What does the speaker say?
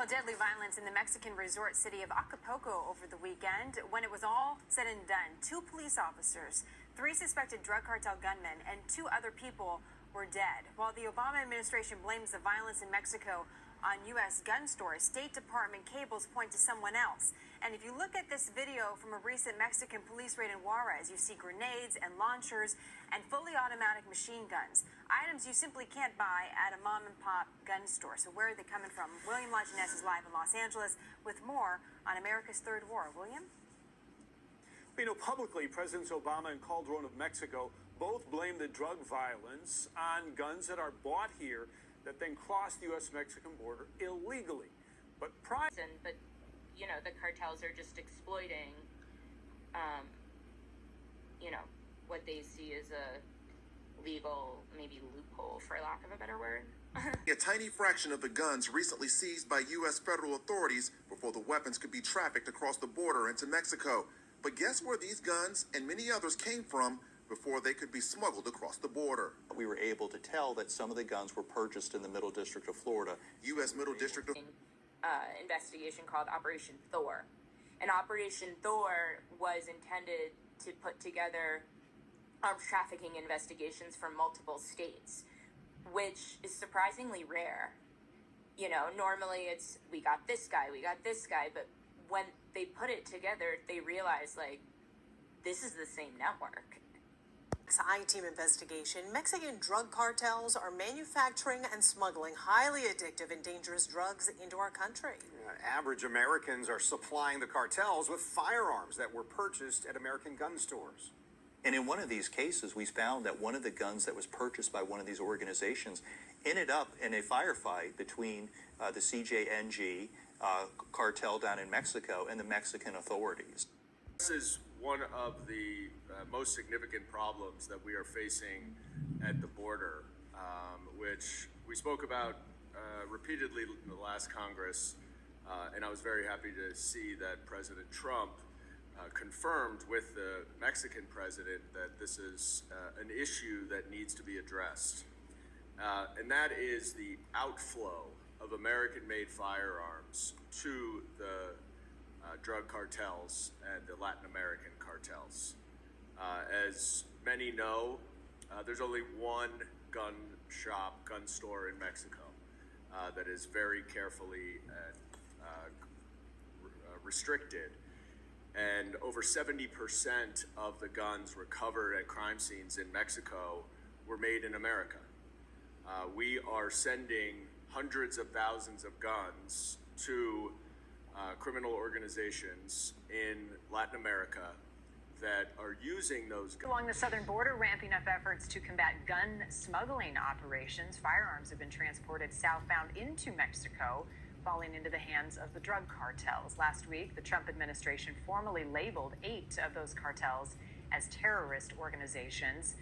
Well, deadly violence in the Mexican resort city of Acapulco over the weekend. When it was all said and done, 2 police officers, 3 suspected drug cartel gunmen, and 2 other people were dead. While the Obama administration blames the violence in Mexico on U.S. gun stores, State Department cables point to someone else. And if you look at this video from a recent Mexican police raid in Juarez, you see grenades and launchers and fully automatic machine guns, items you simply can't buy at a mom-and-pop gun store. So where are they coming from? William Lajeunesse is live in Los Angeles with more on America's Third War. William? You know, publicly, Presidents Obama and Calderon of Mexico both blame the drug violence on guns that are bought here that then cross the U.S.-Mexican border illegally. But you know, the cartels are just exploiting, you know, what they see as a legal, maybe loophole, for lack of a better word. A tiny fraction of the guns recently seized by U.S. federal authorities before the weapons could be trafficked across the border into Mexico. But guess where these guns and many others came from before they could be smuggled across the border? We were able to tell that some of the guns were purchased in the Middle District of Florida. U.S. Middle District of investigation called Operation Thor. And Operation Thor was intended to put together arms trafficking investigations from multiple states, which is surprisingly rare. You know, normally it's, we got this guy, but when they put it together, they realized, like, this is the same network. I-team investigation, Mexican drug cartels are manufacturing and smuggling highly addictive and dangerous drugs into our country. Average Americans are supplying the cartels with firearms that were purchased at American gun stores. And in one of these cases, we found that one of the guns that was purchased by one of these organizations ended up in a firefight between the CJNG cartel down in Mexico and the Mexican authorities. This is one of the most significant problems that we are facing at the border, which we spoke about repeatedly in the last Congress, and I was very happy to see that President Trump confirmed with the Mexican president that this is an issue that needs to be addressed. And that is the outflow of American-made firearms to the drug cartels and the Latin American cartels. As many know, there's only one gun store in Mexico that is very carefully restricted. And over 70% of the guns recovered at crime scenes in Mexico were made in America. We are sending hundreds of thousands of guns to criminal organizations in Latin America that are using those guns. Along the southern border, ramping up efforts to combat gun smuggling operations. Firearms have been transported southbound into Mexico, falling into the hands of the drug cartels. Last week, the Trump administration formally labeled 8 of those cartels as terrorist organizations.